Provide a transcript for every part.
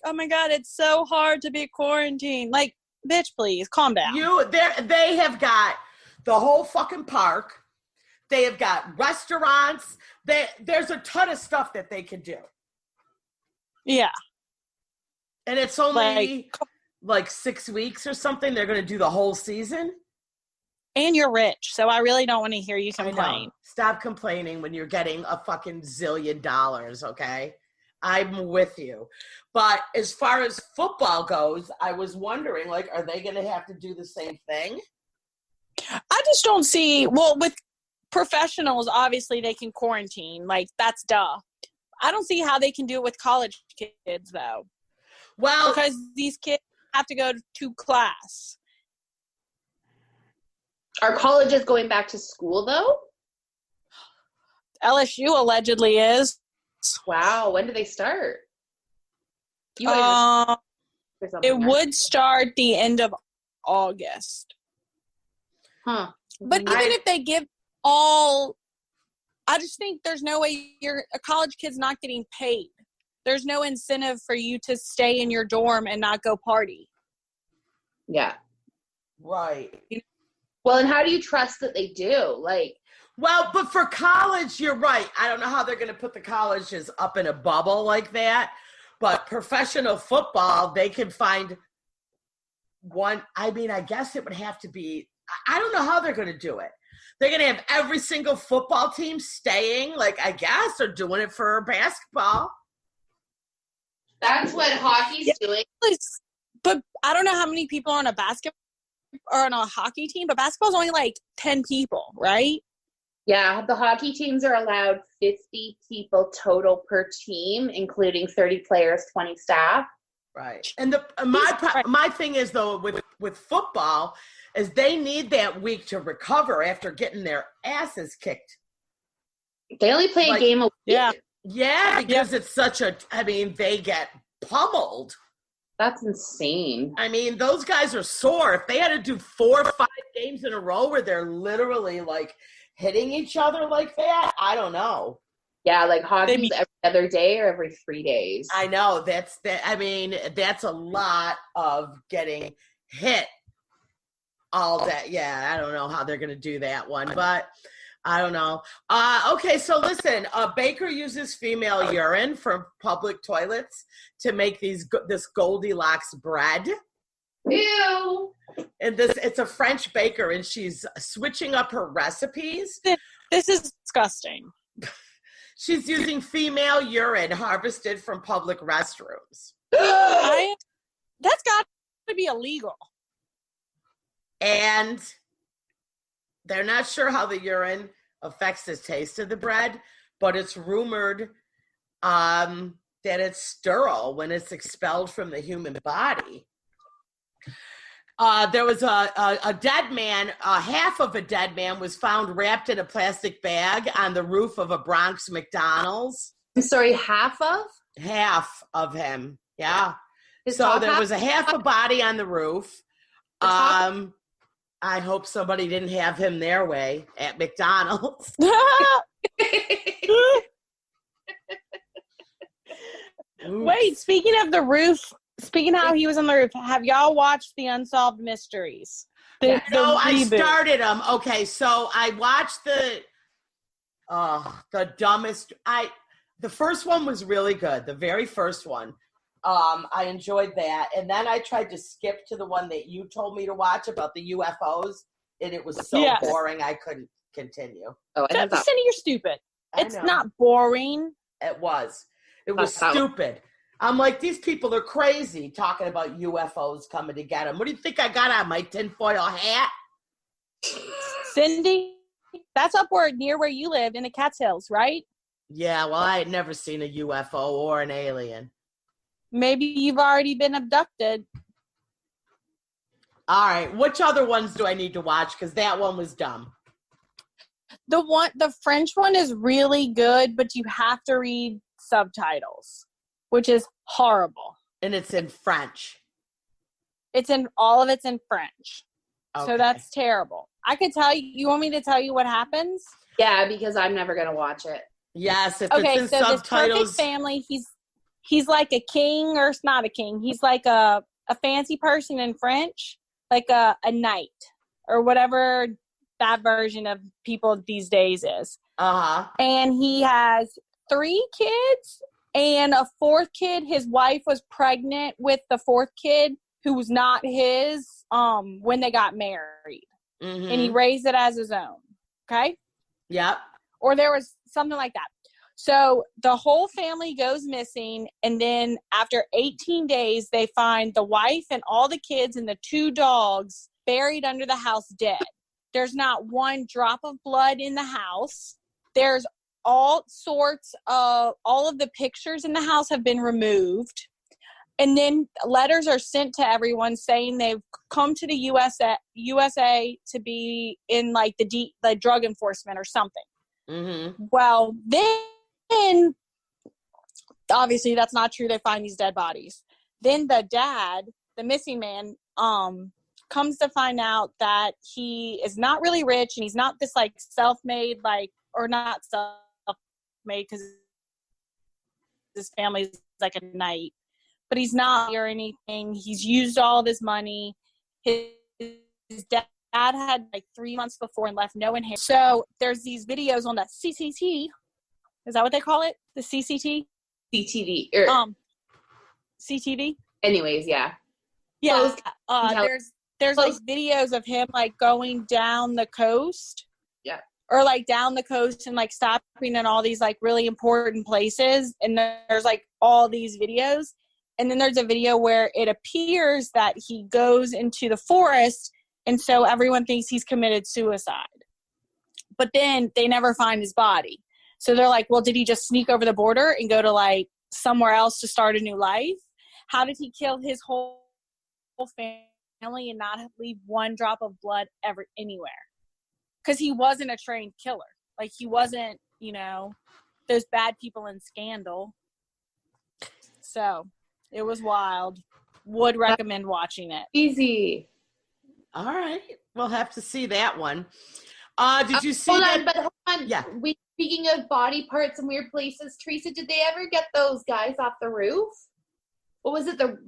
oh my God, it's so hard to be quarantined. Like, bitch, please calm down. They have got the whole fucking park. They have got restaurants. There's a ton of stuff that they can do. Yeah. And it's only like 6 weeks or something. They're going to do the whole season. And you're rich, so I really don't want to hear you complain. Stop complaining when you're getting a fucking zillion dollars, okay? I'm with you. But as far as football goes, I was wondering, like, are they going to have to do the same thing? I just don't see, well, with professionals, obviously they can quarantine. Like, that's duh. I don't see how they can do it with college kids, though. Well, because these kids have to go to class. Are colleges going back to school, though? LSU allegedly is. Wow. When do they start? It would start the end of August. Huh. But even if they give all, I just think there's no way a college kid's not getting paid. There's no incentive for you to stay in your dorm and not go party. Yeah. Right. Well, and how do you trust that they do? Like, well, but for college, you're right. I don't know how they're going to put the colleges up in a bubble like that. But professional football, they can find one. I mean, I guess it would have to be, I don't know how they're going to do it. They're going to have every single football team staying, like, I guess, or doing it for basketball. That's what hockey's doing. But I don't know how many people are on a basketball or on a hockey team, but basketball's only like 10 people, right? Yeah, the hockey teams are allowed 50 people total per team, including 30 players, 20 staff. Right. And my thing is, though, with football, is they need that week to recover after getting their asses kicked. They only play a game a week. Yeah. Yeah, because it's they get pummeled. That's insane. I mean, those guys are sore. If they had to do 4 or 5 games in a row where they're literally, like, hitting each other like that, I don't know. Yeah, like hockey's every other day or every 3 days. I know. That's a lot of getting hit all day. Yeah, I don't know how they're going to do that one, but I don't know. Okay, so listen, Baker uses female urine from public toilets to make this Goldilocks bread. Ew. And it's a French baker, and she's switching up her recipes. This is disgusting. She's using female urine harvested from public restrooms. That's got to be illegal. And they're not sure how the urine affects the taste of the bread, but it's rumored that it's sterile when it's expelled from the human body. There was a dead man, half of a dead man was found wrapped in a plastic bag on the roof of a Bronx McDonald's. I'm sorry, half of? Half of him, yeah. So there was a half a body on the roof. I hope somebody didn't have him their way at McDonald's. Wait, speaking of the roof, speaking how he was on the roof, have y'all watched the Unsolved Mysteries? I started them. Okay, so I watched the dumbest. The first one was really good. The very first one. I enjoyed that. And then I tried to skip to the one that you told me to watch about the UFOs, and it was so boring I couldn't continue. Oh, Cindy, you're stupid. It's not boring. It was. It was stupid. I'm like, these people are crazy talking about UFOs coming to get them. What do you think I got on my tinfoil hat? Cindy, that's upward near where you live in the Catskills, right? Yeah, well, I had never seen a UFO or an alien. Maybe you've already been abducted. All right. Which other ones do I need to watch? Because that one was dumb. The French one is really good, but you have to read subtitles, which is horrible. And it's in French. It's in French. Okay. So that's terrible. I could tell you. You want me to tell you what happens? Yeah, because I'm never going to watch it. Yes. If okay, it's in so subtitles. This perfect family, he's like a king, or it's not a king. He's like a fancy person in French, like a knight or whatever that version of people these days is. Uh-huh. And he has 3 kids and a 4th kid. His wife was pregnant with the 4th kid who was not his when they got married. Mm-hmm. And he raised it as his own. Okay? Yep. Or there was something like that. So the whole family goes missing, and then after 18 days, they find the wife and all the kids and the 2 dogs buried under the house dead. There's not one drop of blood in the house. There's all sorts of, all of the pictures in the house have been removed. And then letters are sent to everyone saying they've come to the USA to be in like the drug enforcement or something. Mm-hmm. Well, then obviously that's not true. They find these dead bodies. Then the dad, the missing man, comes to find out that he is not really rich, and he's not this like self-made, like, or not self-made because his family's like a knight, but he's not or anything. He's used all this money. His dad had like 3 months before and left no inheritance. So there's these videos on the CCT. Is that what they call it? The CCT? CTV. CTV? Anyways, yeah. Yeah. There's like videos of him like going down the coast. Yeah. Or like down the coast and like stopping in all these like really important places. And there's like all these videos. And then there's a video where it appears that he goes into the forest, and so everyone thinks he's committed suicide. But then they never find his body. So they're like, well, did he just sneak over the border and go to like somewhere else to start a new life? How did he kill his whole family and not leave one drop of blood ever anywhere? Because he wasn't a trained killer. Like, he wasn't, those bad people in Scandal. So it was wild. Would recommend watching it. Easy. All right. We'll have to see that one. Did you see hold that? Hold on. Yeah. Speaking of body parts and weird places, Teresa, did they ever get those guys off the roof? What was it? The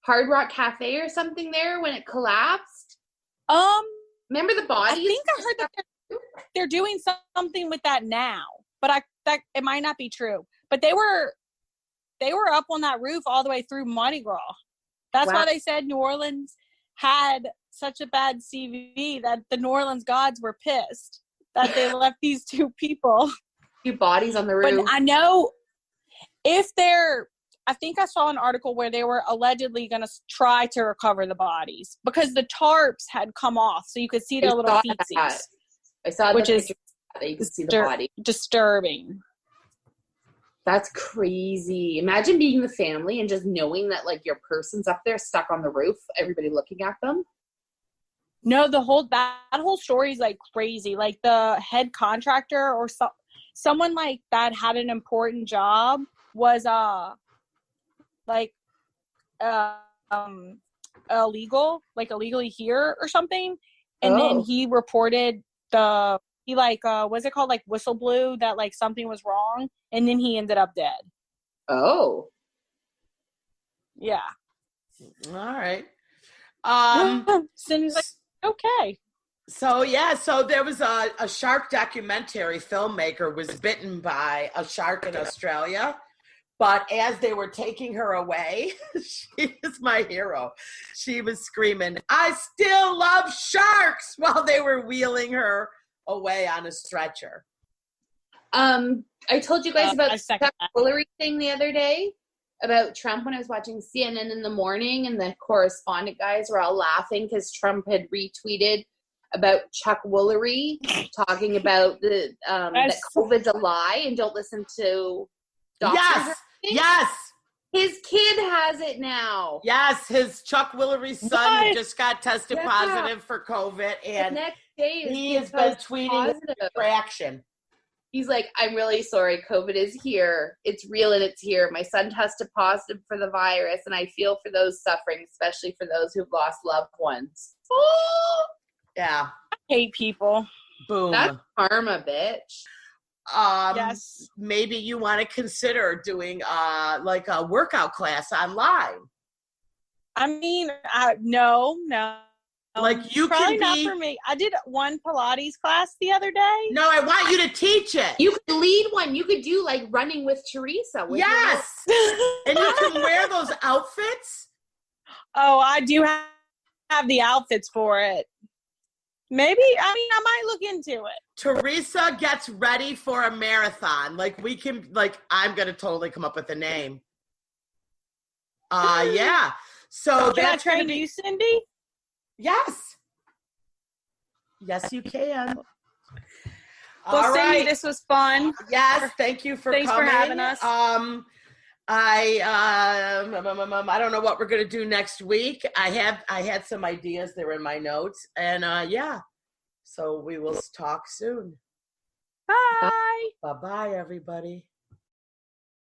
Hard Rock Cafe or something there when it collapsed? Remember the bodies? I think I heard that they're doing something with that now, but it might not be true. But they were up on that roof all the way through Mardi Gras. That's why they said New Orleans had such a bad CV that the New Orleans gods were pissed that they left these 2 people. 2 bodies on the roof. But I know I think I saw an article where they were allegedly going to try to recover the bodies because the tarps had come off, so you could see their little feetsies. I saw which is that you could see the body. Disturbing. That's crazy. Imagine being the family and just knowing that like your person's up there stuck on the roof, everybody looking at them. No, that whole story is like crazy. Like the head contractor or someone like that had an important job was illegally here or something, and then he reported what's it called, like whistle blew that like something was wrong, and then he ended up dead. Oh, yeah. All right. So he's like, okay. So there was a shark documentary. Filmmaker was bitten by a shark in Australia, but as they were taking her away, she is my hero. She was screaming, "I still love sharks," while they were wheeling her away on a stretcher. I told you guys about the Hillary thing the other day about Trump when I was watching CNN in the morning, and the correspondent guys were all laughing because Trump had retweeted about Chuck Woolery talking about that COVID's a lie and don't listen to doctors. Yes. His kid has it now. Yes, his Chuck Woolery's son just got tested positive for COVID, and the next day he has been tweeting reaction. He's like, "I'm really sorry. COVID is here. It's real and it's here. My son tested positive for the virus, and I feel for those suffering, especially for those who've lost loved ones." Yeah. I hate people. Boom. That's karma, bitch. Yes. Maybe you want to consider doing like a workout class online. I mean, no. Like you probably can be, not for me. I did one Pilates class the other day. No, I want you to teach it. You could lead one. You could do like running with Teresa. Yes. And you can wear those outfits. Oh, I do have the outfits for it. Maybe, I might look into it. Teresa gets ready for a marathon. Like I'm going to totally come up with a name. Yeah. So can I train you, Cindy? Yes. Yes, you can. Well, Cindy, right. This was fun. Yes, thank you for coming. Thanks for having us. I don't know what we're gonna do next week. I had some ideas. They were in my notes, and yeah. So we will talk soon. Bye. Bye, everybody.